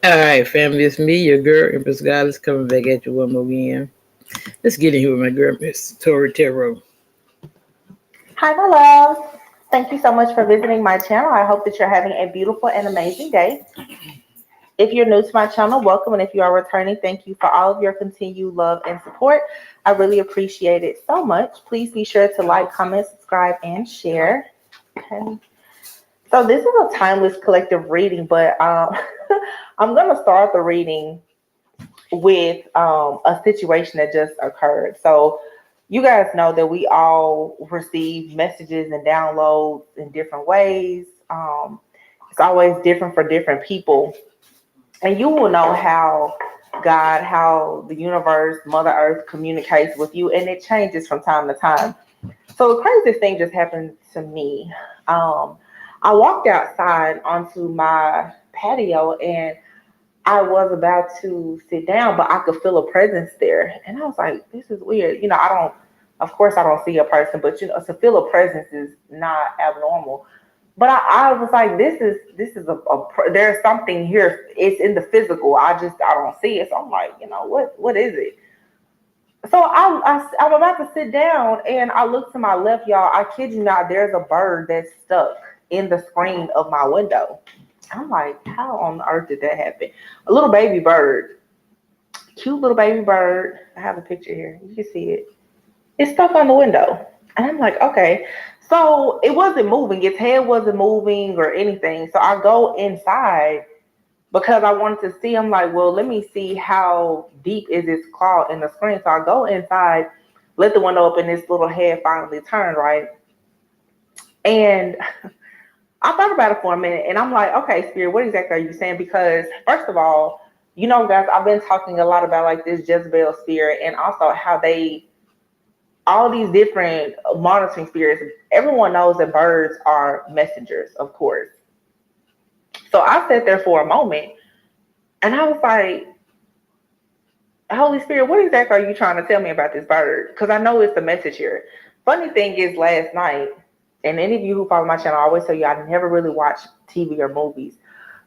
All right, family, it's me, your girl, Empress Goddess, coming back at you one more again. Let's get in here with my girl, Miss Tori Tarot. Hi, my loves. Thank you so much for visiting my channel. I hope that you're having a beautiful and amazing day. If you're new to my channel, welcome. And if you are returning, thank you for all of your continued love and support. I really appreciate it so much. Please be sure to like, comment, subscribe, and share. Okay. So this is a timeless collective reading, but I'm going to start the reading with a situation that just occurred. So you guys know that we all receive messages and downloads in different ways. It's always different for different people. And you will know how God, how the universe, Mother Earth communicates with you, and it changes from time to time. So the craziest thing just happened to me. Um, I walked outside onto my patio and I was about to sit down, but I could feel a presence there. And I was like, this is weird. Of course, I don't see a person, but to feel a presence is not abnormal. But I was like, there's something here. It's in the physical. I don't see it. So I'm like, what is it? So I'm about to sit down and I look to my left, y'all. I kid you not, there's a bird that's stuck in the screen of my window. I'm like, how on earth did that happen? A little baby bird, cute little baby bird. I have a picture here. You can see it. It's stuck on the window. And I'm like, okay. So it wasn't moving. Its head wasn't moving or anything. So I go inside because I wanted to see. I'm like, well, let me see how deep is its claw in the screen. So I go inside, let the window open. This little head finally turned, right? And I thought about it for a minute and I'm like, okay, Spirit, what exactly are you saying? Because, first of all, guys, I've been talking a lot about like this Jezebel spirit and also how all these different monitoring spirits. Everyone knows that birds are messengers, of course. So I sat there for a moment and I was like, Holy Spirit, what exactly are you trying to tell me about this bird? Because I know it's the message here. Funny thing is, last night, and any of you who follow my channel, I always tell you I never really watch TV or movies.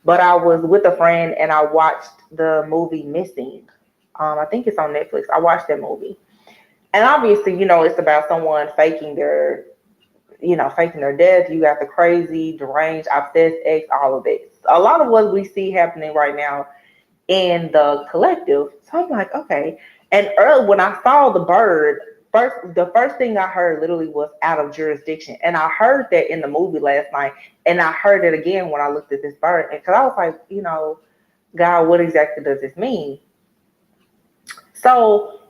But I was with a friend and I watched the movie Missing. I think it's on Netflix. I watched that movie. And obviously, it's about someone faking their death. You got the crazy, deranged, obsessed ex, all of this. A lot of what we see happening right now in the collective. So I'm like, okay. And early when I saw the bird, the first thing I heard literally was out of jurisdiction. And I heard that in the movie last night. And I heard it again when I looked at this bird. And because I was like, God, what exactly does this mean? So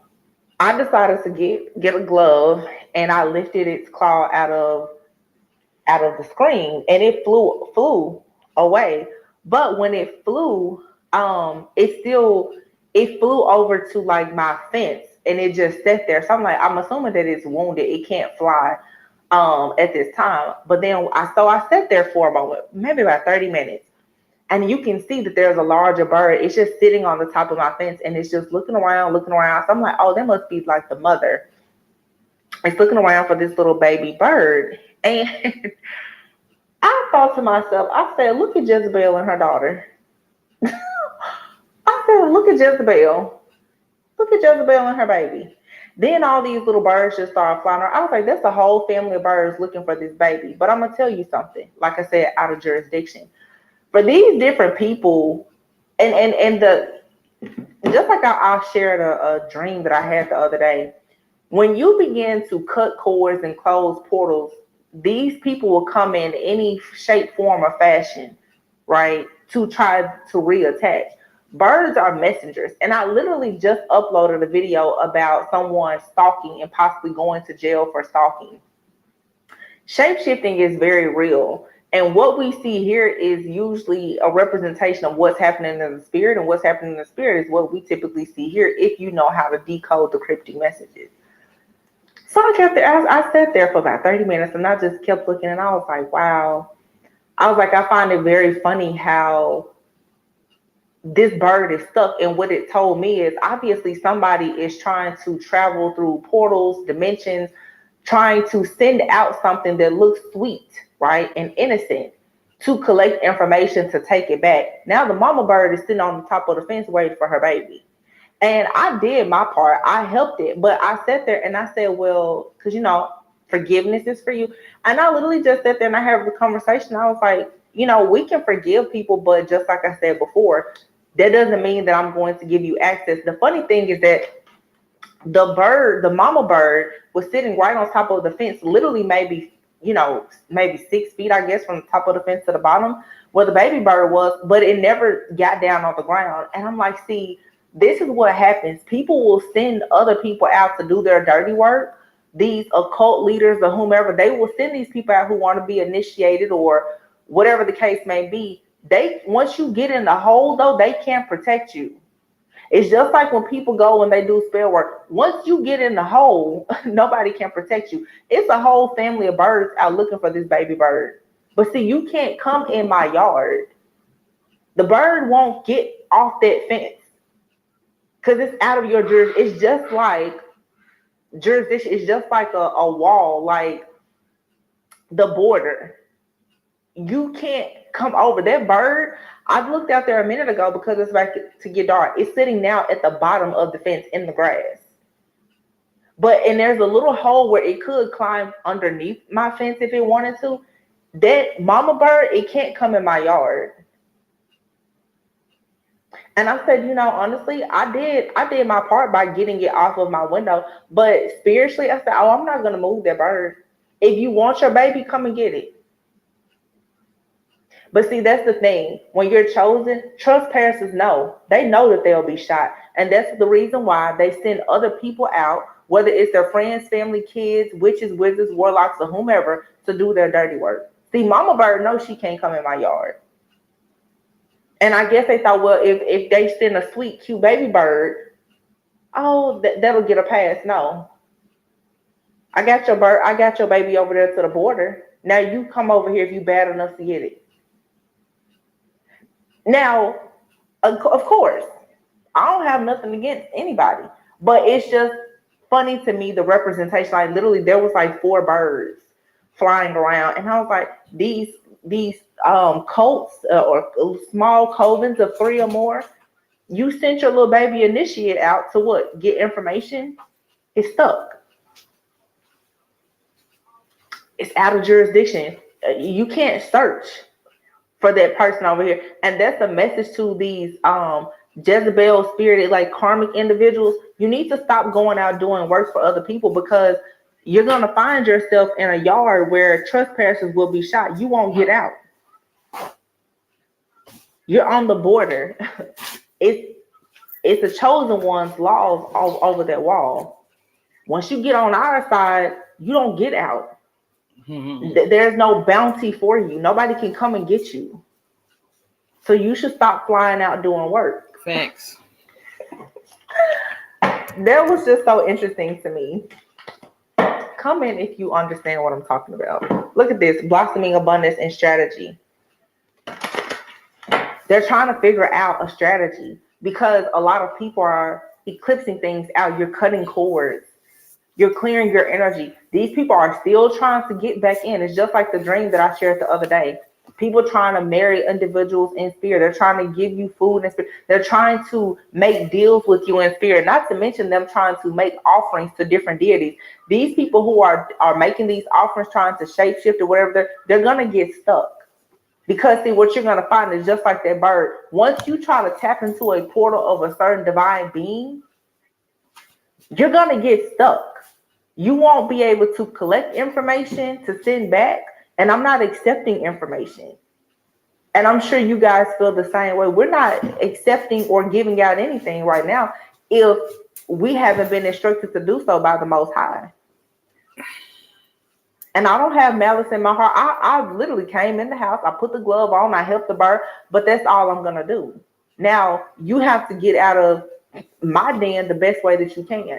I decided to get a glove and I lifted its claw out of the screen and it flew away. But when it flew, it flew over to like my fence and it just sat there. So I'm assuming that it's wounded. It can't fly at this time. But then I sat there for a moment, maybe about 30 minutes. And you can see that there's a larger bird. It's just sitting on the top of my fence and it's just looking around, looking around. So I'm like, oh, that must be like the mother. It's looking around for this little baby bird. And I thought to myself, I said, look at Jezebel and her daughter. I said, look at Jezebel. Look at Jezebel and her baby. Then all these little birds just started flying around. I was like, that's a whole family of birds looking for this baby. But I'm going to tell you something, like I said, out of jurisdiction. For these different people, and the just like I shared a dream that I had the other day, when you begin to cut cords and close portals, these people will come in any shape, form, or fashion, right, to try to reattach. Birds are messengers. And I literally just uploaded a video about someone stalking and possibly going to jail for stalking. Shape shifting is very real. And what we see here is usually a representation of what's happening in the spirit, and what's happening in the spirit is what we typically see here if you know how to decode the cryptic messages. So I sat there for about 30 minutes and I just kept looking and I was like, wow. I was like, I find it very funny how this bird is stuck. And what it told me is obviously somebody is trying to travel through portals, dimensions, trying to send out something that looks sweet, right, and innocent. to collect information to take it back. Now the mama bird is sitting on the top of the fence waiting for her baby. And I did my part. I helped it. But I sat there and I said, well, because, forgiveness is for you. And I literally just sat there and I had the conversation. I was like, we can forgive people. But just like I said before, that doesn't mean that I'm going to give you access. The funny thing is that the mama bird was sitting right on top of the fence, literally maybe 6 feet, I guess, from the top of the fence to the bottom where the baby bird was, but it never got down on the ground. And I'm like, see, this is what happens. People will send other people out to do their dirty work. These occult leaders or whomever, they will send these people out who want to be initiated or whatever the case may be. Once you get in the hole, though, they can't protect you. It's just like when people go and they do spell work. Once you get in the hole, nobody can protect you. It's a whole family of birds out looking for this baby bird. But see, you can't come in my yard. The bird won't get off that fence because it's out of your jurisdiction. It's just like jurisdiction. It's just like a wall, like the border. You can't come over that bird. I looked out there a minute ago because it's about to get dark. It's sitting now at the bottom of the fence in the grass. And there's a little hole where it could climb underneath my fence if it wanted to. That mama bird, it can't come in my yard. And I said, honestly, I did my part by getting it off of my window. But spiritually, I said, oh, I'm not gonna move that bird. If you want your baby, come and get it. But see, that's the thing. When you're chosen, trespassers know. They know that they'll be shot. And that's the reason why they send other people out, whether it's their friends, family, kids, witches, wizards, warlocks, or whomever, to do their dirty work. See, mama bird knows she can't come in my yard. And I guess they thought, well, if they send a sweet, cute baby bird, oh, that'll get a pass. No. I got your bird. I got your baby over there to the border. Now you come over here if you bad enough to get it. Now, of course, I don't have nothing against anybody, but it's just funny to me, the representation. Like literally there was like 4 birds flying around, and I was like, these cults or small covens of 3 or more, you sent your little baby initiate out to what? Get information? It's stuck. It's out of jurisdiction. You can't search for that person over here. And that's a message to these Jezebel spirited, like karmic individuals. You need to stop going out doing work for other people, because you're going to find yourself in a yard where trespassers will be shot. You won't get out. You're on the border. It's the chosen one's laws all over that wall. Once you get on our side, you don't get out. There's no bounty for you. Nobody can come and get you. So you should stop flying out doing work. Facts. That was just so interesting to me. Comment if you understand what I'm talking about. Look at this, blossoming abundance and strategy. They're trying to figure out a strategy because a lot of people are eclipsing things out. You're cutting cords. You're clearing your energy. These people are still trying to get back in. It's just like the dream that I shared the other day. People trying to marry individuals in spirit. They're trying to give you food in spirit. They're trying to make deals with you in spirit. Not to mention them trying to make offerings to different deities. These people who are making these offerings, trying to shapeshift or whatever, they're going to get stuck. Because see, what you're going to find is just like that bird. Once you try to tap into a portal of a certain divine being, you're going to get stuck. You won't be able to collect information to send back. And I'm not accepting information. And I'm sure you guys feel the same way. We're not accepting or giving out anything right now if we haven't been instructed to do so by the Most High. And I don't have malice in my heart. I literally came in the house. I put the glove on. I helped the bird. But that's all I'm going to do. Now, you have to get out of my den the best way that you can.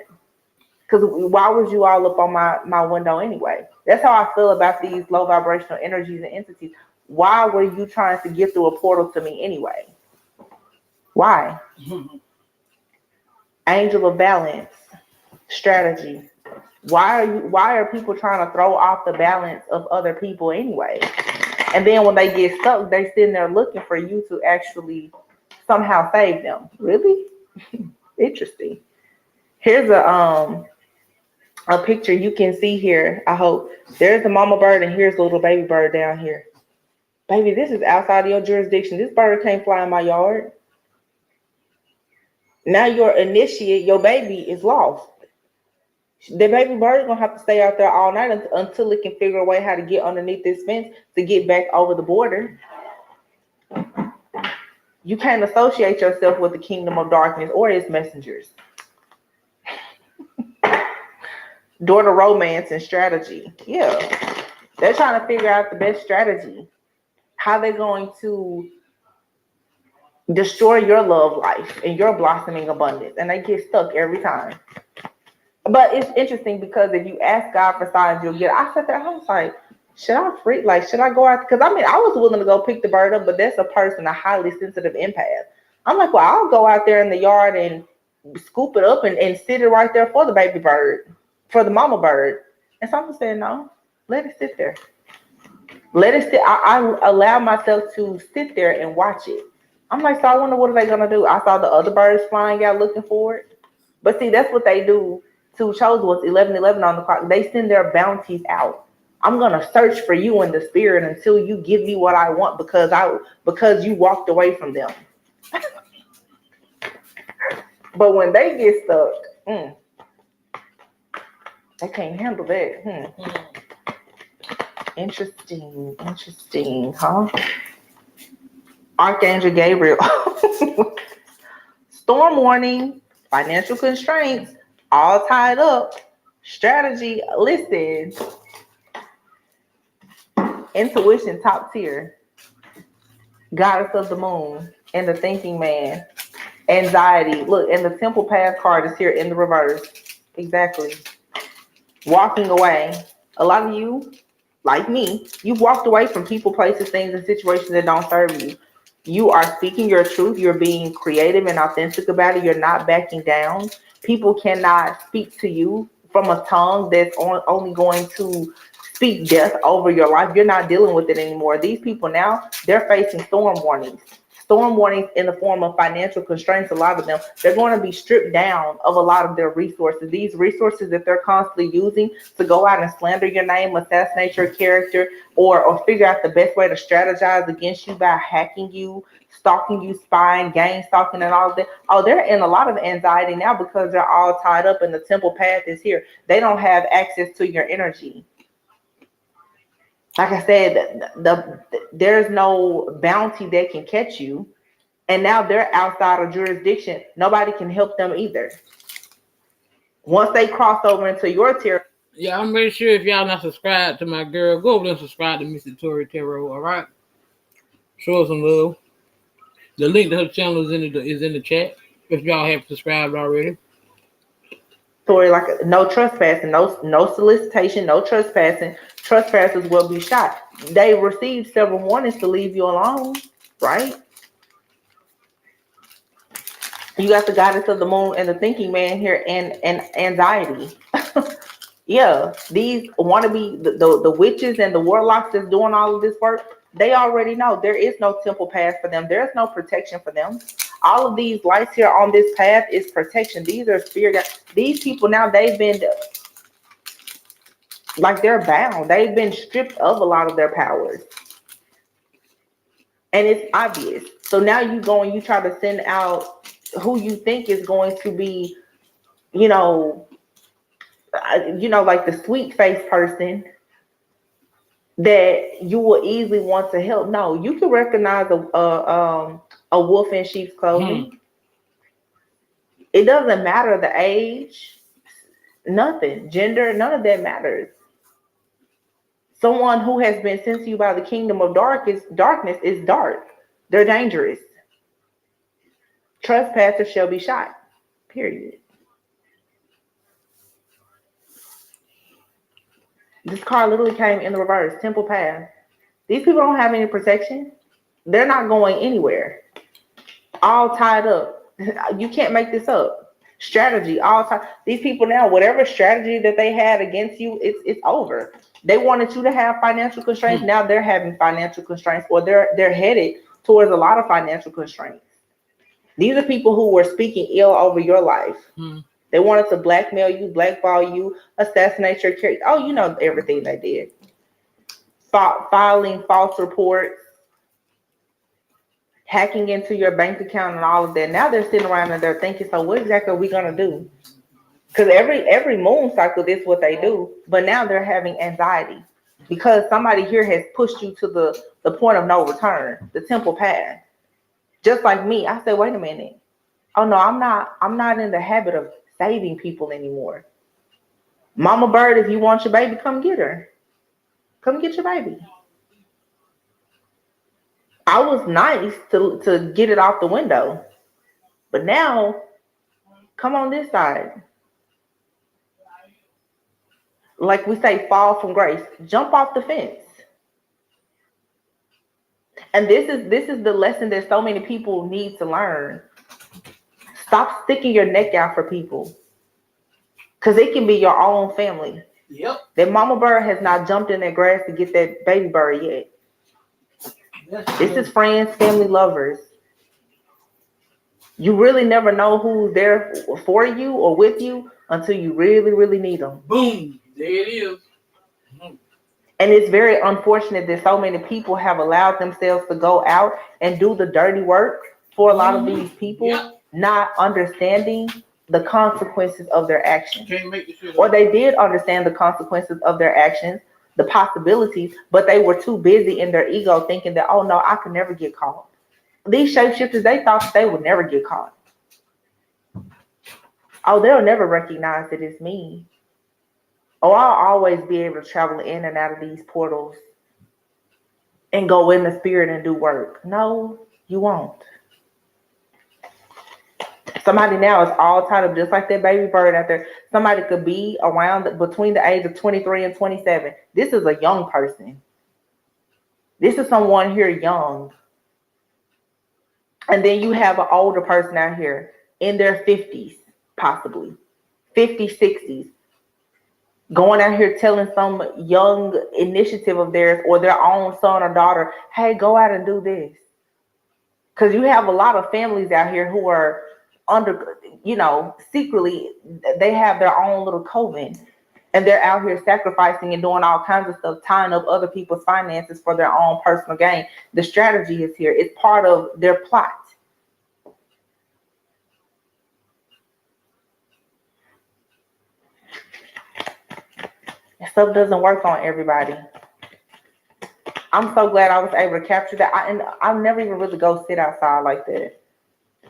Because why was you all up on my window anyway? That's how I feel about these low vibrational energies and entities. Why were you trying to get through a portal to me anyway? Why? Angel of balance, strategy. Why are people trying to throw off the balance of other people anyway? And then when they get stuck, they sitting there looking for you to actually somehow save them. Really? Interesting. Here's a picture you can see here. I hope there's the mama bird and here's the little baby bird down here. Baby, this is outside of your jurisdiction. This bird can't fly in my yard. Now your initiate, your baby is lost. The baby bird is gonna have to stay out there all night until it can figure a way how to get underneath this fence to get back over the border. You can't associate yourself with the kingdom of darkness or its messengers. Daughter romance and strategy. Yeah. They're trying to figure out the best strategy. How they're going to destroy your love life and your blossoming abundance. And they get stuck every time. But it's interesting because if you ask God for signs, you'll get. I sat there, I was like, should I freak? Like, should I go out? Because I mean, I was willing to go pick the bird up, but that's a person, a highly sensitive empath. I'm like, well, I'll go out there in the yard and scoop it up and sit it right there for the baby bird, for the mama bird. And someone said, no, let it sit there. Let it sit. I allow myself to sit there and watch it. I'm like, so I wonder what are they gonna do? I saw the other birds flying out looking for it. But see, that's what they do. Two chose was 11:11 on the clock. They send their bounties out. I'm gonna search for you in the spirit until you give me what I want because you walked away from them. But when they get stuck, they can't handle that. Interesting, huh? Archangel Gabriel. Storm warning, financial constraints, all tied up. Strategy, listen. Intuition, top tier. Goddess of the moon and the thinking man. Anxiety. Look, and the temple path card is here in the reverse. Exactly. Walking away. A lot of you, like me, you've walked away from people, places, things, and situations that don't serve you. You are speaking your truth. You're being creative and authentic about it. You're not backing down. People cannot speak to you from a tongue that's only going to speak death over your life. You're not dealing with it anymore. These people now, they're facing storm warnings. Storm warnings in the form of financial constraints. A lot of them, they're going to be stripped down of a lot of their resources. These resources that they're constantly using to go out and slander your name, assassinate your character, or figure out the best way to strategize against you by hacking you, stalking you, spying, gang stalking, and all of that. Oh, they're in a lot of anxiety now because they're all tied up and the temple path is here. They don't have access to your energy. Like I said, there's no bounty that can catch you. And now they're outside of jurisdiction. Nobody can help them either. Once they cross over into your territory. Yeah, I'm pretty sure if y'all not subscribed to my girl, go over there and subscribe to Mr. Tori Tarot, all right? Show her some love. The link to her channel is in the chat if y'all have subscribed already. Story like no trespassing, no solicitation, no trespassing. Trespassers will be shot. They received several warnings to leave you alone, right? You got the goddess of the moon and the thinking man here and anxiety. Yeah, these wannabe the witches and the warlocks that's doing all of this work, they already know there is no temple path for them. There's no protection for them. All of these lights here on this path is protection. These are spirit guides. These people now, they've been like they're bound. They've been stripped of a lot of their powers. And it's obvious. So now you try to send out who you think is going to be, like the sweet face person that you will easily want to help. No, you can recognize a wolf in sheep's clothing. It doesn't matter the age, nothing, gender, none of that matters. Someone who has been sent to you by the kingdom of darkness is dark. They're dangerous. Trespassers shall be shot. Period. This card literally came in the reverse. Temple path. These people don't have any protection. They're not going anywhere. All tied up. You can't make this up. Strategy, all time. These people now, whatever strategy that they had against you, it's over. They wanted you to have financial constraints. Now they're having financial constraints, or they're headed towards a lot of financial constraints. These are people who were speaking ill over your life. They wanted to blackmail you, blackball you, assassinate your character. Oh, you know everything they did. Filing false reports, hacking into your bank account and all of that. Now they're sitting around and they're thinking, so what exactly are we going to do? Because every moon cycle, this is what they do. But now they're having anxiety because somebody here has pushed you to the point of no return, the temple path. Just like me, I said, wait a minute. Oh no, I'm not in the habit of saving people anymore. Mama Bird, if you want your baby, come get her. Come get your baby. I was nice to get it off the window. But now, come on this side. Like we say, fall from grace. Jump off the fence. And this is the lesson that so many people need to learn. Stop sticking your neck out for people. Because it can be your own family. Yep. That mama bird has not jumped in that grass to get that baby bird yet. This is friends, family, lovers. You really never know who's there for you or with you until you really, really need them. Boom. There it is. And it's very unfortunate that so many people have allowed themselves to go out and do the dirty work for a lot of these people, not understanding the consequences of their actions. Or they did understand the consequences of their actions, the possibilities, but they were too busy in their ego thinking that, oh no, I could never get caught. These shapeshifters, they thought they would never get caught. Oh, they'll never recognize that it's me. Oh, I'll always be able to travel in and out of these portals and go in the spirit and do work. No, you won't. Somebody now is all tied up, just like that baby bird out there. Somebody could be around between the age of 23 and 27. This is a young person. This is someone here young. And then you have an older person out here in their 50s, possibly 50s, 60s, going out here telling some young initiative of theirs or their own son or daughter, hey, go out and do this. Because you have a lot of families out here who are under, secretly, they have their own little coven. And they're out here sacrificing and doing all kinds of stuff, tying up other people's finances for their own personal gain. The strategy is here. It's part of their plot. Stuff doesn't work on everybody. I'm so glad I was able to capture that. I never even really go sit outside like that.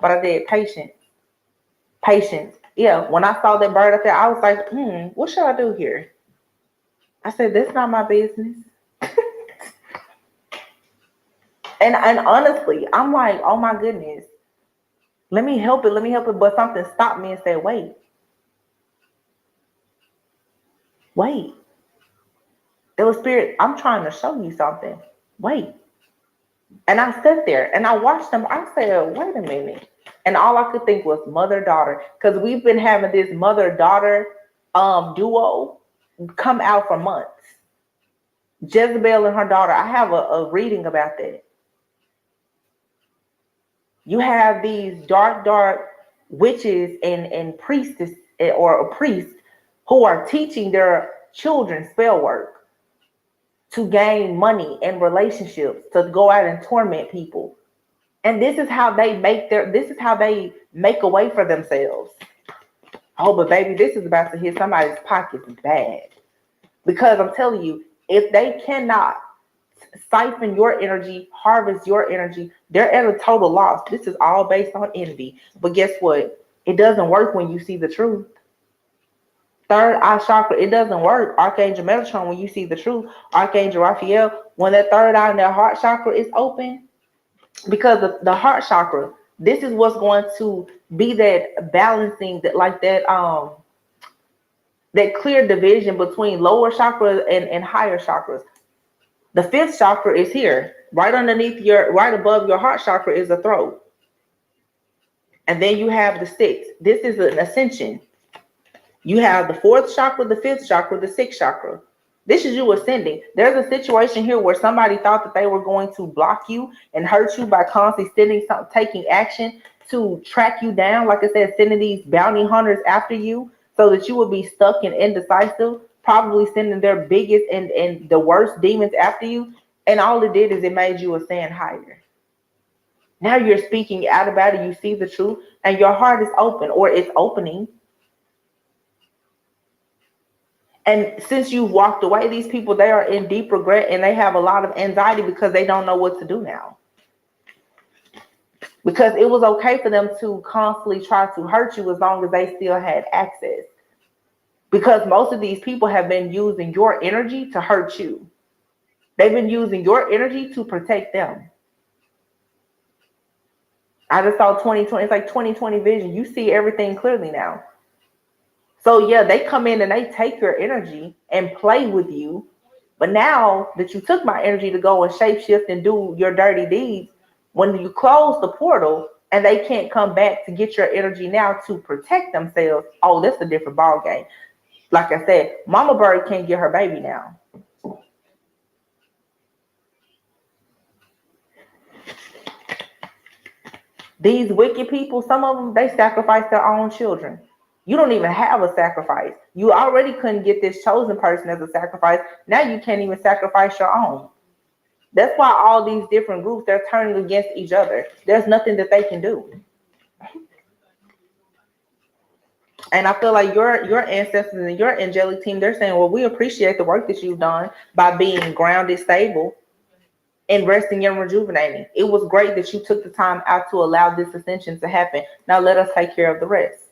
But I did. Patience. Yeah, when I saw that bird up there, I was like, what should I do here? I said, that's not my business. and honestly, I'm like, oh my goodness. Let me help it. But something stopped me and said, wait. It was spirit, I'm trying to show you something. Wait. And I sat there and I watched them. I said, wait a minute. And all I could think was mother-daughter. Because we've been having this mother-daughter duo come out for months. Jezebel and her daughter. I have a reading about that. You have these dark witches and priestess or a priest who are teaching their children spell work to gain money and relationships, to go out and torment people. And this is how they make a way for themselves. Oh, but baby, this is about to hit somebody's pockets bad. Because I'm telling you, if they cannot siphon your energy, harvest your energy, they're at a total loss. This is all based on envy. But guess what? It doesn't work when you see the truth. Third eye chakra, it doesn't work. Archangel Metatron, when you see the truth. Archangel Raphael, when that third eye and that heart chakra is open, because of the heart chakra, this is what's going to be that balancing, that clear division between lower chakras and higher chakras. The fifth chakra is here, right above your heart chakra is the throat. And then you have the 6. This is an ascension. You have the 4th chakra, the 5th chakra, the 6th chakra. This is you ascending. There's a situation here where somebody thought that they were going to block you and hurt you by constantly taking action to track you down. Like I said, sending these bounty hunters after you so that you would be stuck and indecisive, probably sending their biggest and the worst demons after you. And all it did is it made you ascend higher. Now you're speaking out about it. You see the truth and your heart is open, or it's opening. And since you've walked away, these people, they are in deep regret and they have a lot of anxiety because they don't know what to do now. Because it was okay for them to constantly try to hurt you as long as they still had access. Because most of these people have been using your energy to hurt you. They've been using your energy to protect them. I just saw 2020. It's like 2020 vision. You see everything clearly now. So yeah, they come in and they take your energy and play with you. But now that you took my energy to go and shapeshift and do your dirty deeds, when you close the portal and they can't come back to get your energy now to protect themselves, oh, that's a different ball game. Like I said, Mama Bird can't get her baby now. These wicked people, some of them, they sacrifice their own children. You don't even have a sacrifice. You already couldn't get this chosen person as a sacrifice. Now you can't even sacrifice your own. That's why all these different groups, they're turning against each other. There's nothing that they can do. And I feel like your ancestors and your angelic team, they're saying, well, we appreciate the work that you've done by being grounded, stable, and resting and rejuvenating. It was great that you took the time out to allow this ascension to happen. Now let us take care of the rest.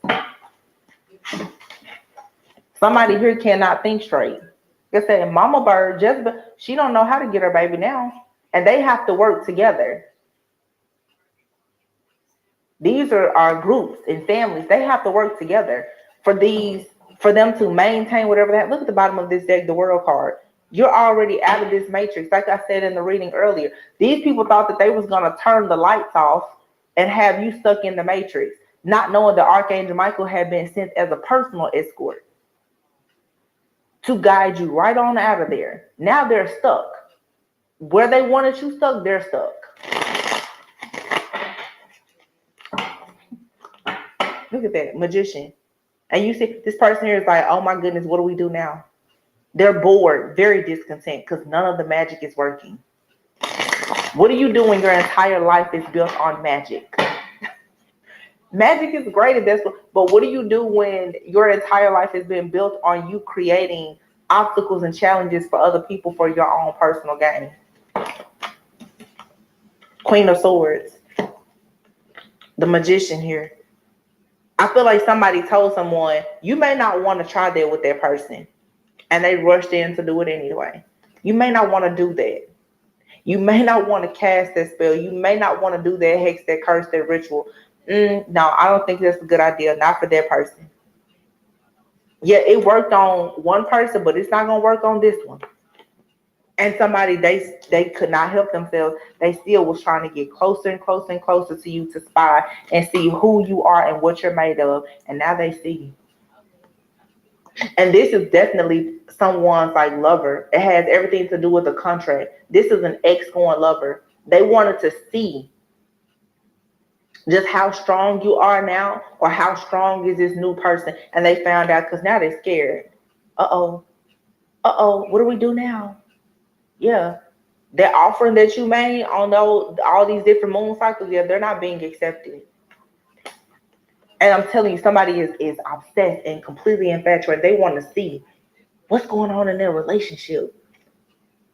Somebody here cannot think straight. Like I said, Mama Bird, Jezebel, she don't know how to get her baby now. And they have to work together. These are our groups and families. They have to work together for them to maintain whatever they have. Look at the bottom of this deck, the world card. You're already out of this matrix. Like I said in the reading earlier, these people thought that they was going to turn the lights off and have you stuck in the matrix, not knowing that Archangel Michael had been sent as a personal escort to guide you right on out of there. Now they're stuck. Where they wanted you stuck, they're stuck. Look at that, magician. And you see this person here is like, oh my goodness, what do we do now? They're bored, very discontent because none of the magic is working. What do you do when your entire life is built on magic? Magic is great at this, but what do you do when your entire life has been built on you creating obstacles and challenges for other people for your own personal gain? Queen of Swords. The magician here. I feel like somebody told someone, you may not want to try that with that person. And they rushed in to do it anyway. You may not want to do that. You may not want to cast that spell. You may not want to do that hex, that curse, that ritual. No, I don't think that's a good idea. Not for that person. Yeah, it worked on one person, but it's not going to work on this one. And somebody, they could not help themselves. They still was trying to get closer and closer and closer to you to spy and see who you are and what you're made of. And now they see you. And this is definitely someone's like lover. It has everything to do with a contract. This is an ex-going lover. They wanted to see just how strong you are now, or how strong is this new person. And they found out because now they're scared. Uh-oh, what do we do now? Yeah, that offering that you made on all these different moon cycles, yeah, they're not being accepted. And I'm telling you, somebody is obsessed and completely infatuated. They want to see what's going on in their relationship.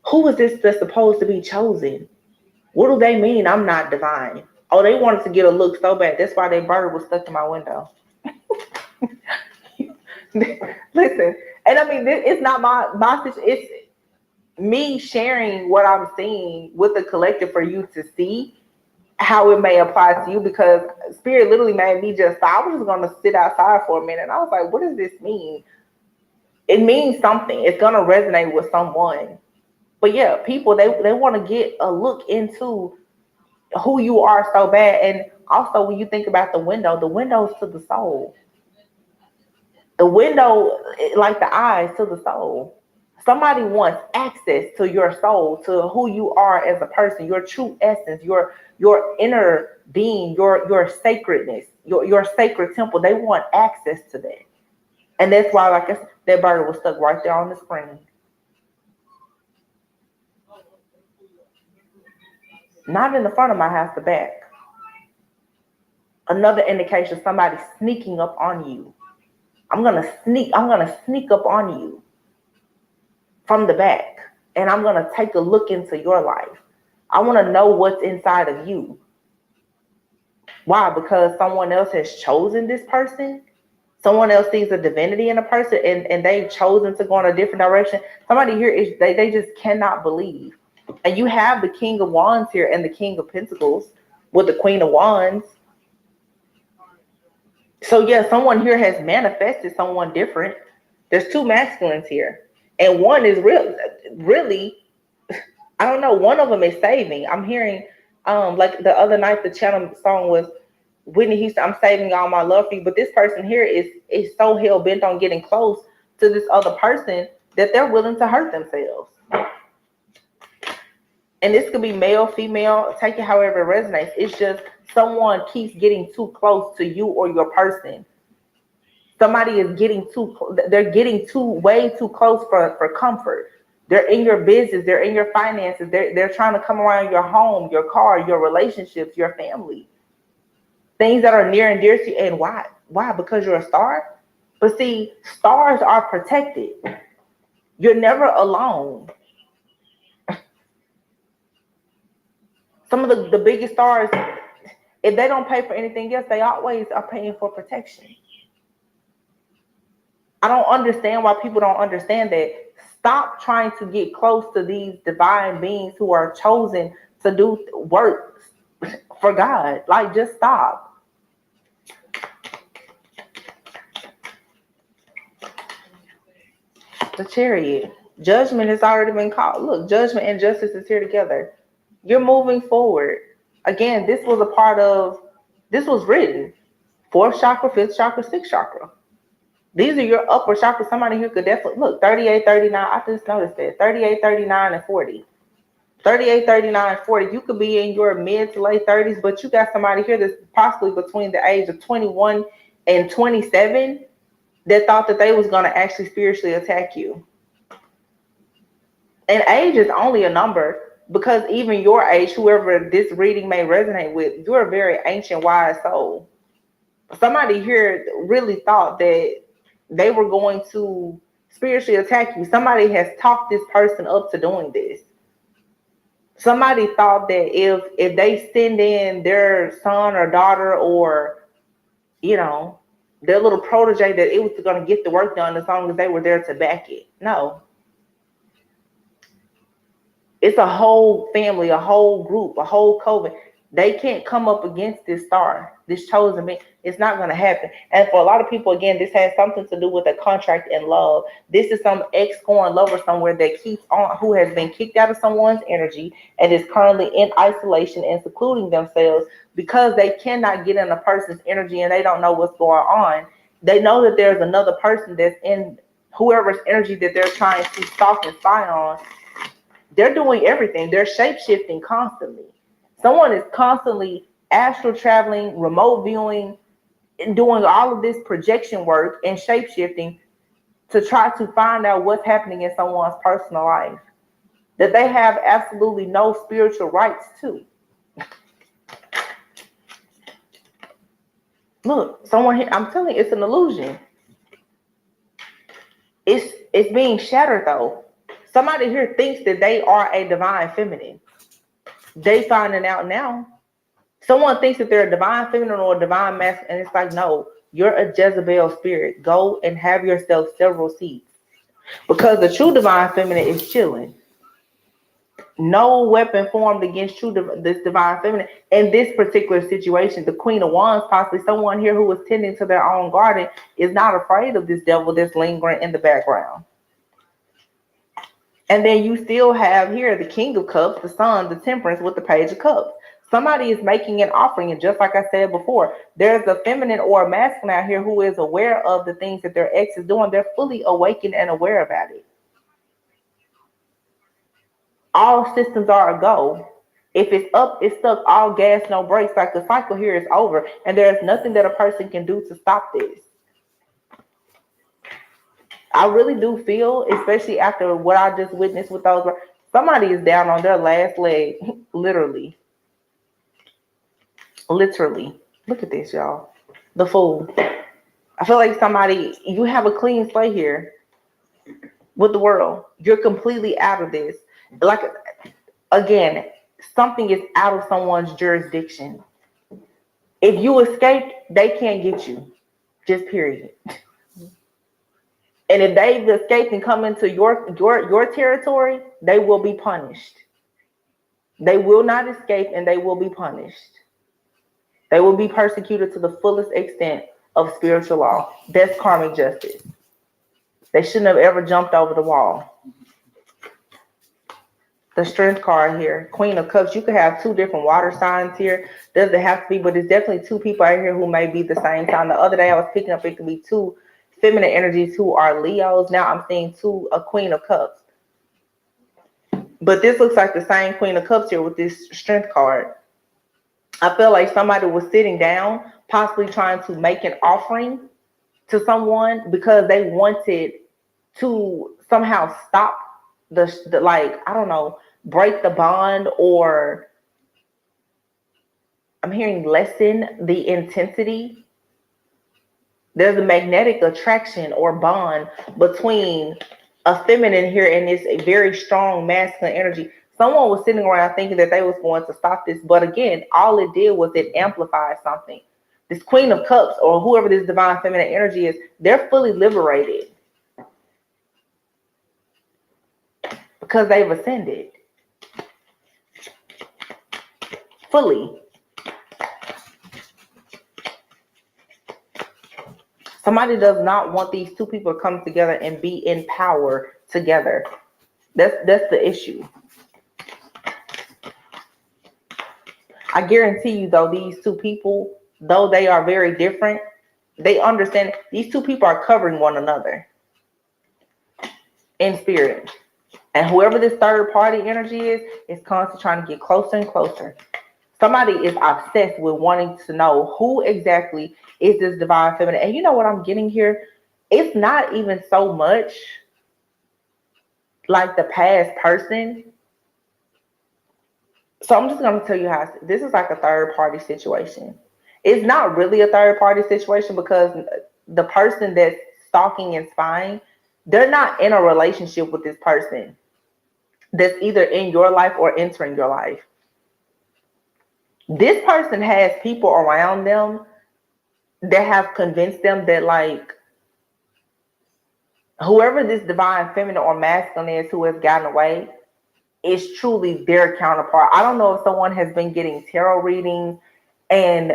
Who is this that's supposed to be chosen? What do they mean I'm not divine? Oh, they wanted to get a look so bad. That's why their bird was stuck in my window. Listen, and I mean, it's not my it's me sharing what I'm seeing with the collective for you to see how it may apply to you, because Spirit literally made me just stop. I was just going to sit outside for a minute. And I was like, what does this mean? It means something. It's going to resonate with someone. But yeah, people, they want to get a look into who you are so bad. And also, when you think about the window is to the soul. The window, like the eyes, to the soul. Somebody wants access to your soul, to who you are as a person, your true essence, your inner being, your sacredness, your sacred temple. They want access to that. And that's why, like I said, that bird was stuck right there on the screen. Not in the front of my house, the back. Another indication somebody sneaking up on you. I'm gonna sneak up on you from the back, and I'm gonna take a look into your life. I want to know what's inside of you. Why? Because someone else has chosen this person. Someone else sees a divinity in a person, and they've chosen to go in a different direction. Somebody here is they just cannot believe. And you have the King of Wands here and the King of Pentacles with the Queen of Wands. So yeah, someone here has manifested someone different. There's two masculines here. And one is really, I don't know, one of them is saving. I'm hearing, like the other night, the channel song was Whitney Houston, I'm saving all my love for you. But this person here is so hell bent on getting close to this other person that they're willing to hurt themselves. And this could be male, female, take it however it resonates. It's just someone keeps getting too close to you or your person. Somebody is they're getting way too close for comfort. They're in your business, they're in your finances, they're trying to come around your home, your car, your relationships, your family. Things that are near and dear to you. And why? Why? Because you're a star? But see, stars are protected. You're never alone. Some of the biggest stars, if they don't pay for anything else, they always are paying for protection. I don't understand why people don't understand that. Stop trying to get close to these divine beings who are chosen to do work for God. Like, just stop. The Chariot. Judgment has already been called. Look, judgment and justice is here together. You're moving forward. Again, this was written. 4th chakra, 5th chakra, 6th chakra. These are your upper chakras. Somebody here could definitely, look, 38, 39. I just noticed that. 38, 39, and 40. 38, 39, 40. You could be in your mid to late 30s, but you got somebody here that's possibly between the age of 21 and 27 that thought that they was going to actually spiritually attack you. And age is only a number. Because even your age, whoever this reading may resonate with, you're a very ancient, wise soul. Somebody here really thought that they were going to spiritually attack you. Somebody has talked this person up to doing this. Somebody thought that if they send in their son or daughter or, their little protege, that it was going to get the work done as long as they were there to back it. No. It's a whole family, a whole group, a whole coven. They can't come up against this star, this chosen being. It's not going to happen. And for a lot of people, again, this has something to do with a contract and love. This is some ex-scorn lover somewhere that keeps on, who has been kicked out of someone's energy and is currently in isolation and secluding themselves because they cannot get in a person's energy and they don't know what's going on. They know that there's another person that's in whoever's energy that they're trying to stalk and spy on. They're doing everything. They're shape-shifting constantly. Someone is constantly astral traveling, remote viewing, and doing all of this projection work and shape-shifting to try to find out what's happening in someone's personal life that they have absolutely no spiritual rights to. Look, someone here, I'm telling you, it's an illusion. It's being shattered though. Somebody here thinks that they are a divine feminine. They finding out now. Someone thinks that they're a divine feminine or a divine masculine, and it's like, no, you're a Jezebel spirit. Go and have yourself several seats. Because the true divine feminine is chilling. No weapon formed against this divine feminine. In this particular situation, the Queen of Wands, possibly someone here who is tending to their own garden, is not afraid of this devil that's lingering in the background. And then you still have here the King of Cups, the Sun, the Temperance with the Page of Cups. Somebody is making an offering, and just like I said before, there's a feminine or a masculine out here who is aware of the things that their ex is doing. They're fully awakened and aware about it. All systems are a go. If it's up, it's stuck, all gas, no brakes. Like the cycle here is over, and there's nothing that a person can do to stop this. I really do feel, especially after what I just witnessed with those, somebody is down on their last leg, literally. Literally. Look at this, y'all. The Fool. I feel like somebody, you have a clean slate here with the world. You're completely out of this. Like, again, something is out of someone's jurisdiction. If you escaped, they can't get you. Just period. And if they've escaped and come into your territory, they will be punished. They will not escape, and they will be punished. They will be persecuted to the fullest extent of spiritual law. That's karmic justice. They shouldn't have ever jumped over the wall. The Strength card here, Queen of Cups. You could have two different water signs here. Doesn't have to be, but it's definitely two people out here who may be the same sign. The other day I was picking up, it could be two feminine energies who are Leos. Now I'm seeing a Queen of Cups. But this looks like the same Queen of Cups here with this Strength card. I feel like somebody was sitting down, possibly trying to make an offering to someone because they wanted to somehow stop the like, I don't know, break the bond, or I'm hearing lessen the intensity. There's a magnetic attraction or bond between a feminine here and this very strong masculine energy. Someone was sitting around thinking that they was going to stop this, but again, all it did was it amplified something. This Queen of Cups, or whoever this divine feminine energy is, they're fully liberated because they've ascended fully. Somebody does not want these two people to come together and be in power together. That's the issue. I guarantee you, though, these two people, though they are very different, they understand these two people are covering one another in spirit. And whoever this third party energy is constantly trying to get closer and closer. Somebody is obsessed with wanting to know who exactly is this divine feminine. And you know what I'm getting here? It's not even so much like the past person. So I'm just going to tell you how this is like a third party situation. It's not really a third party situation because the person that's stalking and spying, they're not in a relationship with this person that's either in your life or entering your life. This person has people around them that have convinced them that, like, whoever this divine feminine or masculine is who has gotten away is truly their counterpart. I don't know if someone has been getting tarot readings, and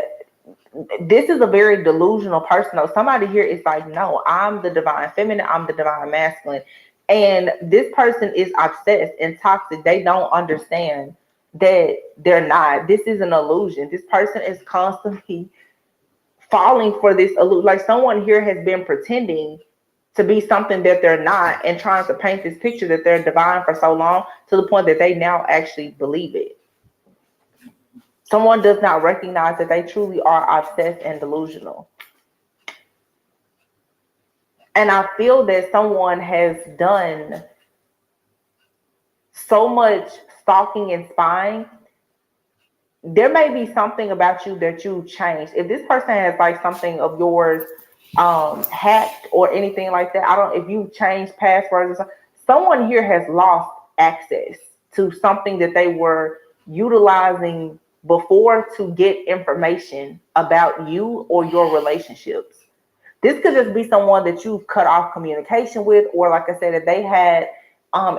this is a very delusional person. Though somebody here is like, no, I'm the divine feminine, I'm the divine masculine. And this person is obsessed and toxic. They don't understand that they're not. This is an illusion. This person is constantly falling for this illusion. Like someone here has been pretending to be something that they're not and trying to paint this picture that they're divine for so long to the point that they now actually believe it. Someone does not recognize that they truly are obsessed and delusional. And I feel that someone has done so much stalking and spying. There may be something about you that you changed. If this person has like something of yours hacked or anything like that, if you change passwords or something, someone here has lost access to something that they were utilizing before to get information about you or your relationships. This could just be someone that you've cut off communication with, or like I said, if they had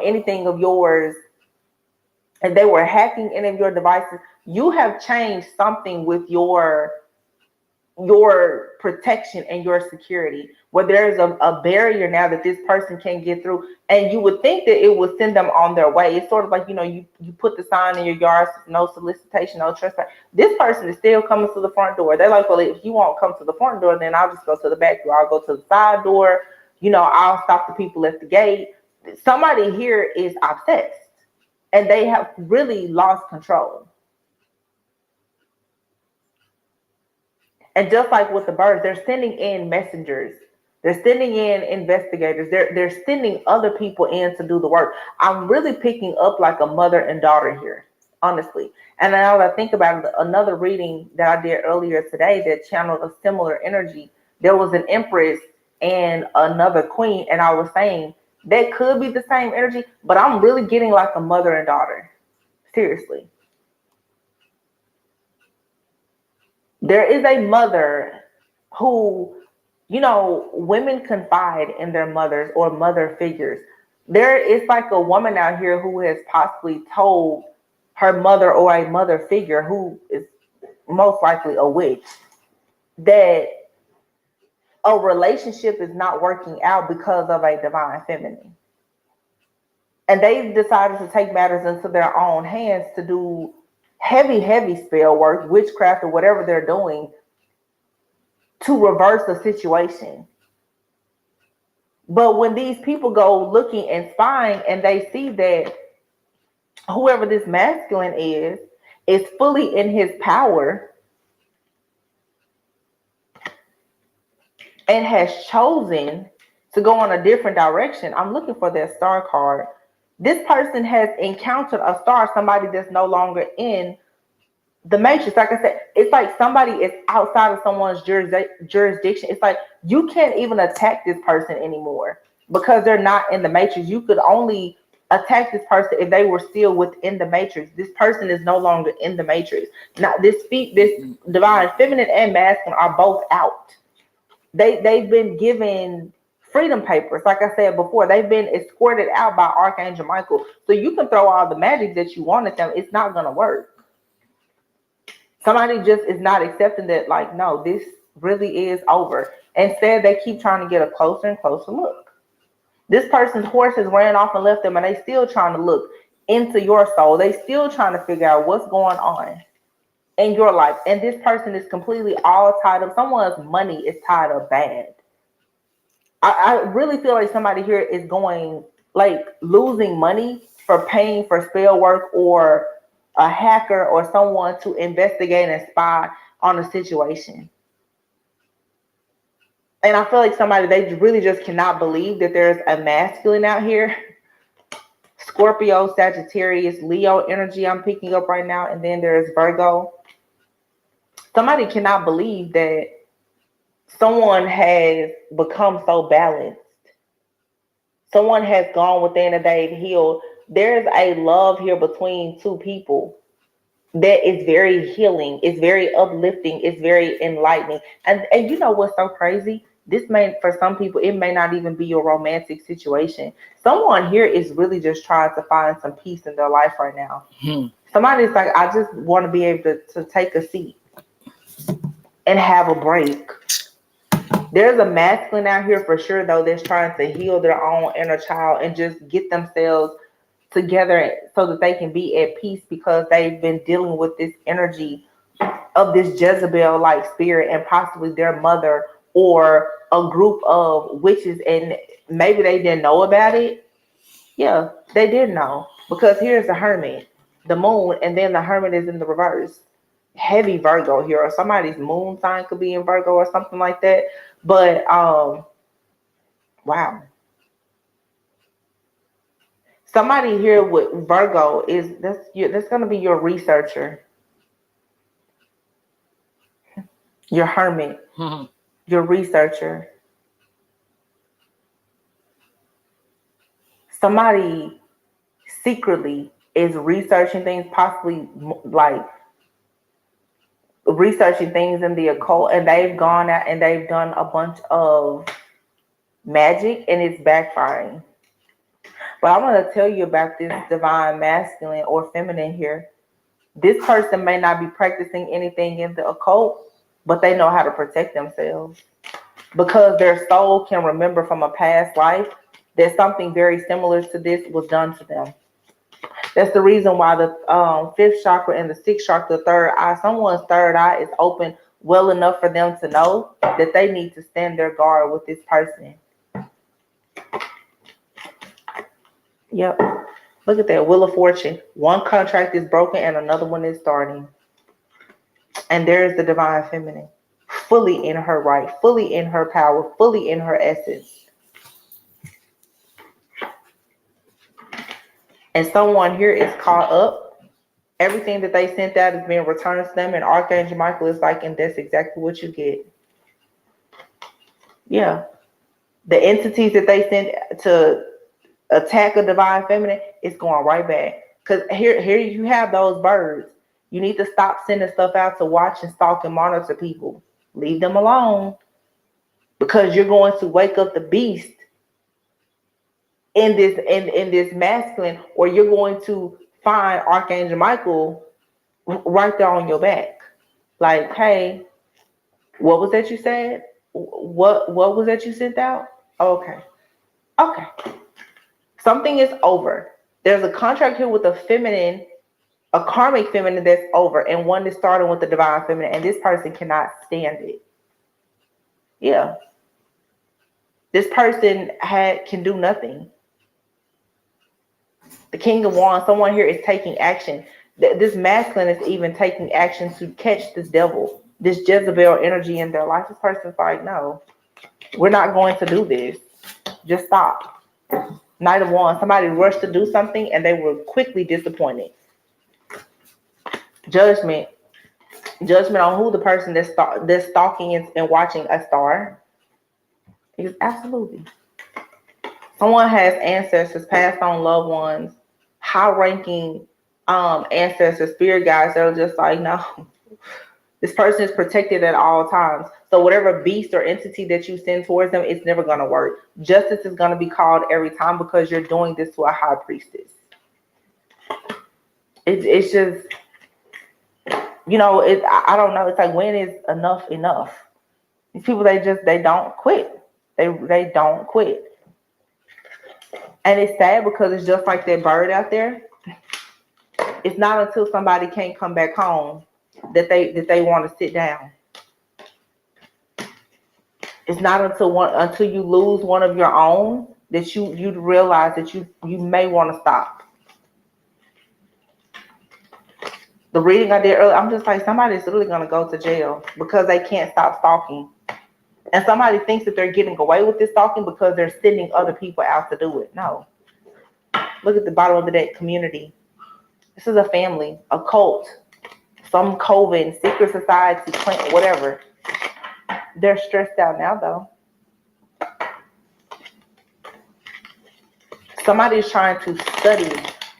anything of yours and they were hacking any of your devices, you have changed something with your your protection and your security, where there's a barrier now that this person can't get through. And you would think that it would send them on their way. It's sort of like, you put the sign in your yard, no solicitation, no trespass. This person is still coming to the front door. They're like, well, if you won't come to the front door, then I'll just go to the back door. I'll go to the side door. I'll stop the people at the gate. Somebody here is obsessed, and they have really lost control. And just like with the birds, they're sending in messengers. They're sending in investigators. They're sending other people in to do the work. I'm really picking up like a mother and daughter here, honestly. And now that I think about it, another reading that I did earlier today that channeled a similar energy, there was an empress and another queen. And I was saying that could be the same energy, but I'm really getting like a mother and daughter. Seriously. There is a mother who, women confide in their mothers or mother figures. There is like a woman out here who has possibly told her mother or a mother figure, who is most likely a witch, that a relationship is not working out because of a divine feminine. And they decided to take matters into their own hands to do heavy spell work, witchcraft, or whatever they're doing to reverse the situation. But when these people go looking and spying and they see that whoever this masculine is fully in his power and has chosen to go in a different direction. I'm looking for that star card. This person has encountered a star, somebody that's no longer in the matrix. Like I said, it's like somebody is outside of someone's jurisdiction. It's like you can't even attack this person anymore because they're not in the matrix. You could only attack this person if they were still within the matrix. This person is no longer in the matrix. Now, this divine feminine and masculine are both out. They've been given freedom papers. Like I said before, they've been escorted out by Archangel Michael. So you can throw all the magic that you want at them. It's not going to work. Somebody just is not accepting that, like, no, this really is over. Instead, they keep trying to get a closer and closer look. This person's horse has ran off and left them, and they still trying to look into your soul. They still trying to figure out what's going on in your life. And this person is completely all tied up. Someone's money is tied up bad. I really feel like somebody here is going, like, losing money for paying for spell work or a hacker or someone to investigate and spy on a situation. And I feel like somebody, they really just cannot believe that there's a masculine out here. Scorpio, Sagittarius, Leo energy I'm picking up right now. And then there's Virgo. Somebody cannot believe that someone has become so balanced. Someone has gone within and they've healed. There's a love here between two people that is very healing. It's very uplifting. It's very enlightening. And you know what's so crazy? This may, for some people, it may not even be a romantic situation. Someone here is really just trying to find some peace in their life right now. Somebody's like, I just want to be able to take a seat and have a break. There's a masculine out here for sure, though, that's trying to heal their own inner child and just get themselves together so that they can be at peace, because they've been dealing with this energy of this Jezebel-like spirit and possibly their mother or a group of witches, and maybe they didn't know about it. Yeah, they did know, because here's the Hermit, the moon, and then the Hermit is in the reverse. Heavy Virgo here, or somebody's moon sign could be in Virgo or something like that. But wow. Somebody here with Virgo that's going to be your researcher, your hermit, your researcher. Somebody secretly is researching things, possibly like researching things in the occult, and they've gone out and they've done a bunch of magic and it's backfiring. But I want to tell you about this divine masculine or feminine here. This person may not be practicing anything in the occult, but they know how to protect themselves because their soul can remember from a past life that something very similar to this was done to them. That's the reason why the fifth chakra and the sixth chakra, the third eye, someone's third eye is open well enough for them to know that they need to stand their guard with this person. Yep. Look at that. Wheel of Fortune. One contract is broken and another one is starting. And there's the divine feminine. Fully in her right. Fully in her power. Fully in her essence. And someone here is caught up. Everything that they sent out is being returned to them. And Archangel Michael is like, and that's exactly what you get. Yeah. The entities that they sent to attack a divine feminine is going right back. Because here you have those birds. You need to stop sending stuff out to watch and stalk and monitor people. Leave them alone. Because you're going to wake up the beast in this masculine, or you're going to find Archangel Michael right there on your back. Like, hey, what was that you said? What was that you sent out? Okay. Something is over. There's a contract here with a feminine, a karmic feminine that's over, and one that's starting with the divine feminine, and this person cannot stand it. Yeah. This person can do nothing. The King of Wands, someone here is taking action. This masculine is even taking action to catch this devil, this Jezebel energy in their life. This person's like, no, we're not going to do this. Just stop. Knight of Wands, somebody rushed to do something and they were quickly disappointed. Judgment on who the person that's stalking and watching a star is. Absolutely. Someone has ancestors, passed on loved ones, high-ranking ancestors, spirit guides that are just like, no, this person is protected at all times. So whatever beast or entity that you send towards them, it's never going to work. Justice is going to be called every time because you're doing this to a high priestess. It's just, I don't know. It's like, when is enough? These people, they don't quit. They don't quit. And it's sad because it's just like that bird out there. It's not until somebody can't come back home that they want to sit down. It's not until you lose one of your own that you realize that you may want to stop. The reading I did earlier, I'm just like, somebody's really going to go to jail because they can't stop stalking. And somebody thinks that they're getting away with this stalking because they're sending other people out to do it. No. Look at the bottom of the deck, community. This is a family, a cult, some coven, secret society, whatever. They're stressed out now, though. Somebody's trying to study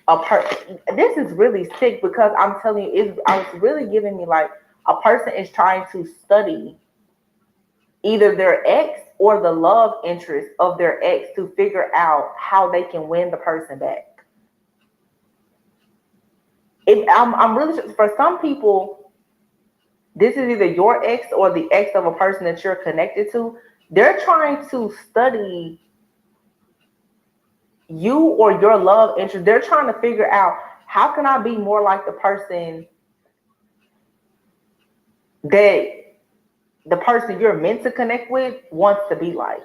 a person. This is really sick because I'm telling you, it's really giving me like a person is trying to study either their ex or the love interest of their ex to figure out how they can win the person back. I'm really sure for some people, this is either your ex or the ex of a person that you're connected to. They're trying to study you or your love interest. They're trying to figure out, how can I be more like the person that the person you're meant to connect with wants to be like?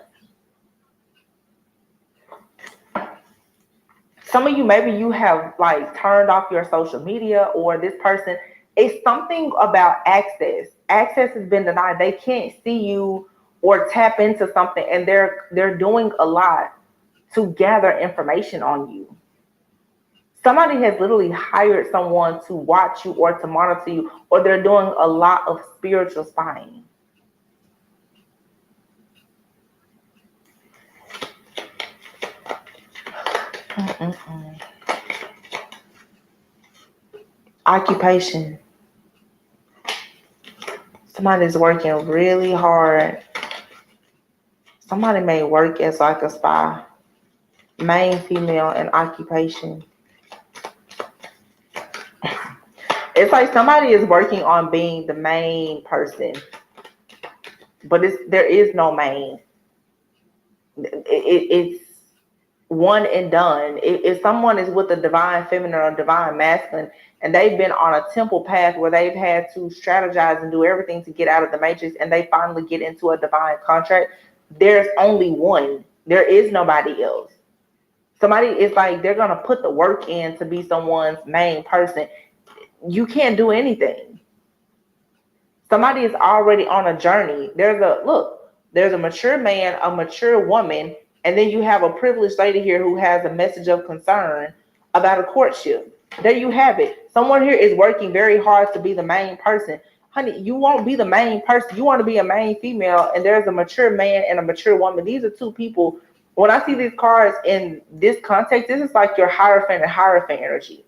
Some of you, maybe you have like turned off your social media, or this person, it's something about access. Access has been denied. They can't see you or tap into something, and they're doing a lot to gather information on you. Somebody has literally hired someone to watch you or to monitor you, or they're doing a lot of spiritual spying. Occupation. Somebody's working really hard. Somebody may work as like a spy. Main female in occupation. It's like somebody is working on being the main person but there is no main. It's one and done. If someone is with a divine feminine or divine masculine, and they've been on a temple path where they've had to strategize and do everything to get out of the matrix, and they finally get into a divine contract, there's only one. There is nobody else. Somebody is like, they're gonna put the work in to be someone's main person. You can't do anything. Somebody is already on a journey. There's a mature man, a mature woman, and then you have a privileged lady here who has a message of concern about a courtship. There you have it. Someone here is working very hard to be the main person. Honey, you won't be the main person. You want to be a main female, and there's a mature man and a mature woman. These are two people. When I see these cards in this context, this is like your Hierophant and Hierophant energy.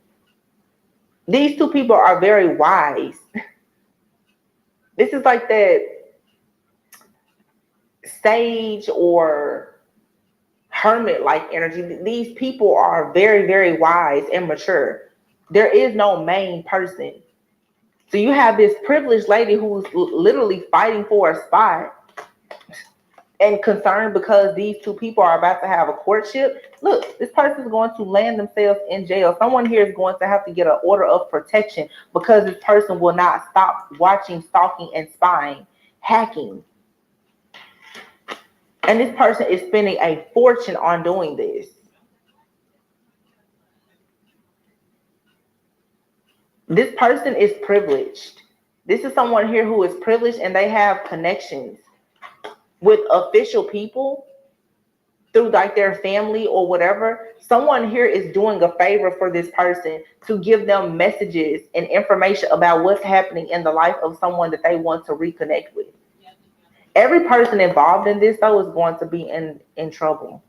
These two people are very wise. This is like that sage or hermit-like energy. These people are very, very wise and mature. There is no main person. So you have this privileged lady who's literally fighting for a spot and concerned because these two people are about to have a courtship. Look, this person is going to land themselves in jail. Someone here is going to have to get an order of protection because this person will not stop watching, stalking, and spying, hacking. And this person is spending a fortune on doing this. This person is privileged. This is someone here who is privileged, and they have connections with official people through like their family or whatever. Someone here is doing a favor for this person to give them messages and information about what's happening in the life of someone that they want to reconnect with. Every person involved in this, though, is going to be in trouble.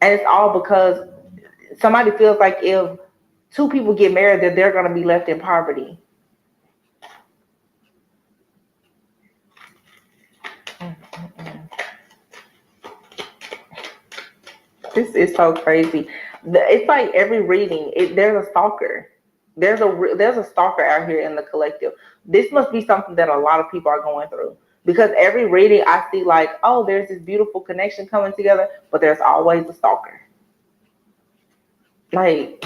And it's all because somebody feels like if two people get married, that they're going to be left in poverty. This is so crazy. It's like every reading, there's a stalker. There's a stalker out here in the collective. This must be something that a lot of people are going through. Because every reading I see like, oh, there's this beautiful connection coming together, but there's always a stalker. Like,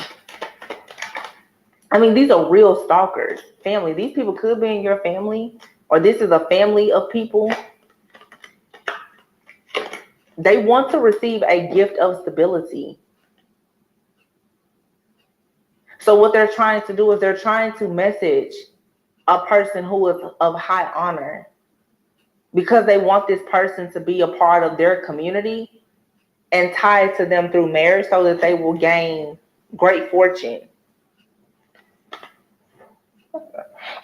I mean, these are real stalkers. Family. These people could be in your family, or this is a family of people. They want to receive a gift of stability. So what they're trying to do is they're trying to message a person who is of high honor, because they want this person to be a part of their community and tied to them through marriage so that they will gain great fortune.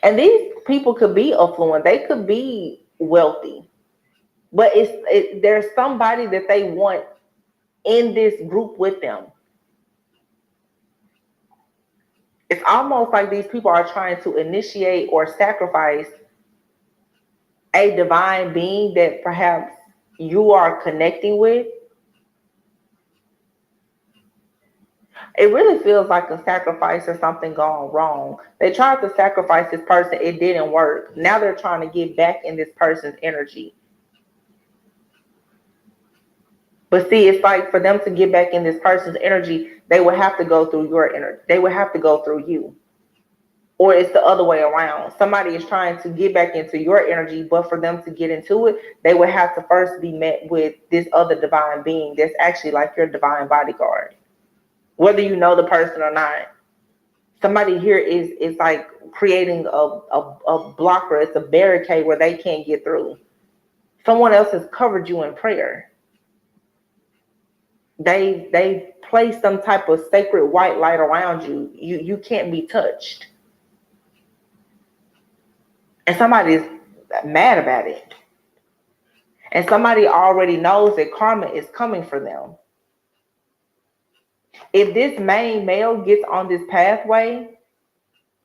And these people could be affluent. They could be wealthy. But there's somebody that they want in this group with them. It's almost like these people are trying to initiate or sacrifice a divine being that perhaps you are connecting with. It really feels like a sacrifice or something gone wrong. They tried to sacrifice this person. It didn't work. Now they're trying to get back in this person's energy. But see, it's like for them to get back in this person's energy, they would have to go through your energy. They would have to go through you. Or it's the other way around. Somebody is trying to get back into your energy, but for them to get into it, they would have to first be met with this other divine being that's actually like your divine bodyguard. Whether you know the person or not. Somebody here is like creating a blocker. It's a barricade where they can't get through. Someone else has covered you in prayer. They place some type of sacred white light around you. You can't be touched. And somebody is mad about it. And somebody already knows that karma is coming for them. If this main male gets on this pathway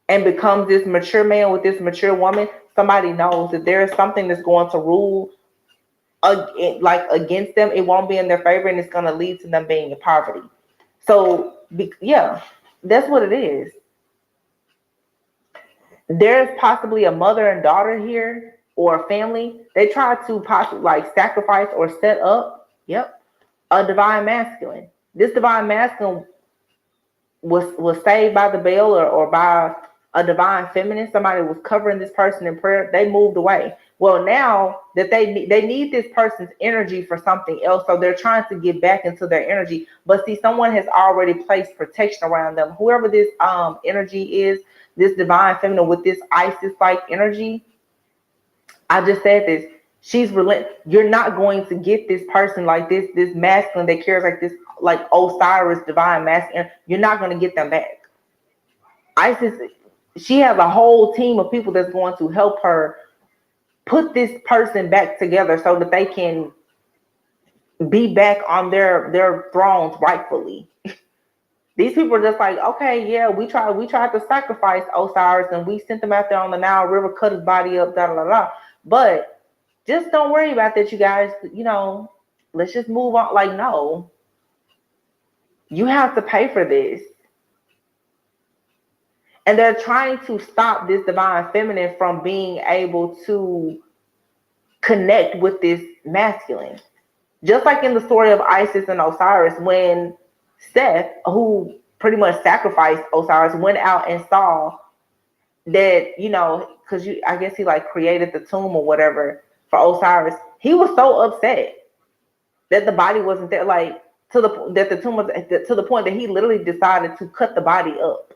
and becomes this mature man with this mature woman, somebody knows that there is something that's going to rule against them. It won't be in their favor, and it's going to lead to them being in poverty. So, yeah, that's what it is. There's possibly a mother and daughter here or family, they try to possibly like sacrifice or set up, a divine masculine. This divine masculine was saved by the bell or by a divine feminine. Somebody was covering this person in prayer. They moved away. Well, now that they need this person's energy for something else, so they're trying to get back into their energy. But see, someone has already placed protection around them. Whoever this energy is, this divine feminine with this Isis-like energy, I just said this. She's relentless. You're not going to get this person like this masculine that cares like this, like Osiris, divine masculine. You're not going to get them back. Isis, she has a whole team of people that's going to help her put this person back together so that they can be back on their thrones rightfully. These people are just like, okay, yeah, we tried to sacrifice Osiris and we sent them out there on the Nile River, cut his body up, da da da. But just don't worry about that, you guys. Let's just move on. Like, no, you have to pay for this. And they're trying to stop this divine feminine from being able to connect with this masculine. Just like in the story of Isis and Osiris, when Seth, who pretty much sacrificed Osiris, went out and saw that, because I guess he like created the tomb or whatever for Osiris. He was so upset that the body wasn't there, like that the tomb was to the point that he literally decided to cut the body up.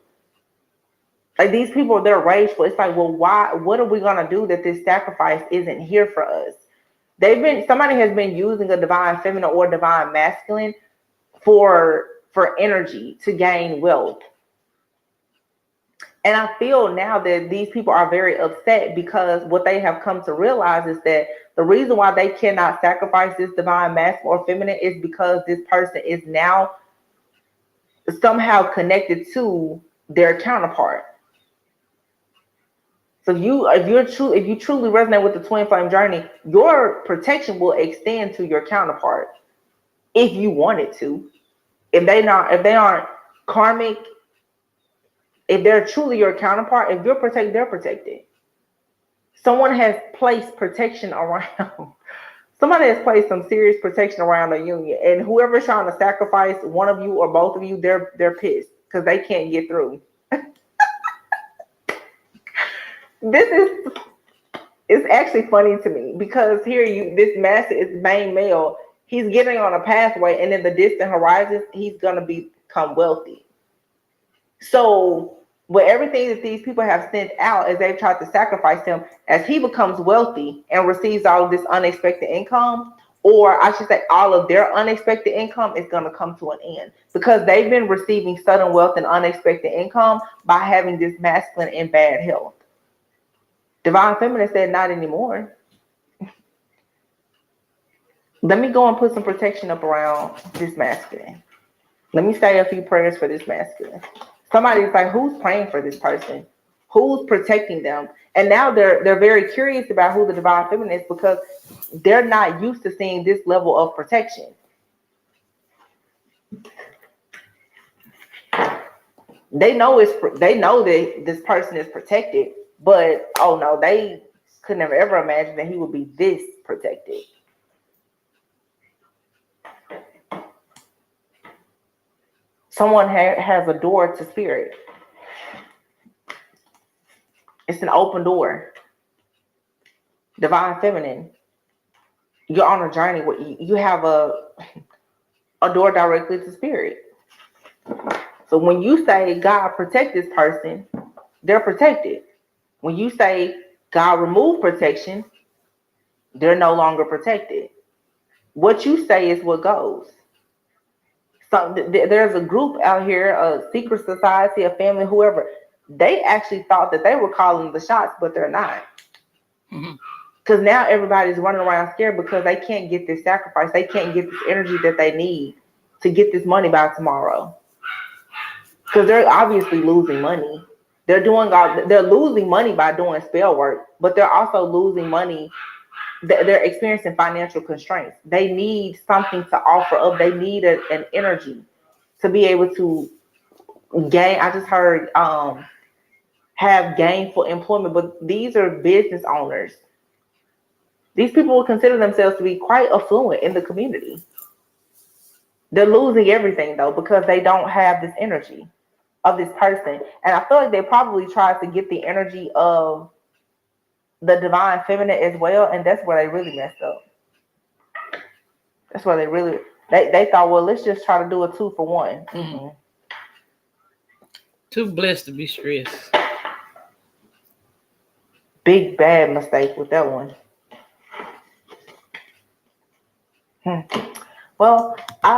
Like, these people, they're rageful. It's like, well, why? What are we gonna do that this sacrifice isn't here for us? Somebody has been using a divine feminine or divine masculine for energy to gain wealth. And I feel now that these people are very upset because what they have come to realize is that the reason why they cannot sacrifice this divine masculine or feminine is because this person is now somehow connected to their counterpart. So if you truly resonate with the twin flame journey, your protection will extend to your counterpart if you want it to. If they aren't karmic, if they're truly your counterpart, if you're protected, they're protected. Someone has placed protection around. Somebody has placed some serious protection around the union, and whoever's trying to sacrifice one of you or both of you, they're pissed because they can't get through. It's actually funny to me because this main male, he's getting on a pathway, and in the distant horizons, he's gonna become wealthy. So with everything that these people have sent out as they've tried to sacrifice him, as he becomes wealthy and receives all of this unexpected income, or I should say all of their unexpected income, is going to come to an end because they've been receiving sudden wealth and unexpected income by having this masculine in bad health. Divine Feminine said, not anymore. Let me go and put some protection up around this masculine. Let me say a few prayers for this masculine. Somebody's like, who's praying for this person? Who's protecting them? And now they're very curious about who the Divine Feminine is because they're not used to seeing this level of protection. They know that this person is protected, but oh no, they could never ever imagine that he would be this protected. Someone has a door to spirit. It's an open door. Divine Feminine. You're on a journey where you have a door directly to spirit. So when you say, God, protect this person, they're protected. When you say, God, remove protection, they're no longer protected. What you say is what goes. So there's a group out here, a secret society, a family, whoever. They actually thought that they were calling the shots, but they're not. Because now everybody's running around scared because they can't get this sacrifice. They can't get this energy that they need to get this money by tomorrow. Because they're obviously losing money. They're losing money by doing spell work, but they're also losing money. They're experiencing financial constraints. They need something to offer up. They need an energy to be able to gain. I just heard have gainful employment, but these are business owners. These people would consider themselves to be quite affluent in the community. They're losing everything though because they don't have this energy of this person. And I feel like they probably tried to get the energy of the divine feminine as well, and that's where they really messed up. That's where they thought, well, let's just try to do a 2-for-1. Mm-hmm. Too blessed to be stressed. Big bad mistake with that one. Well,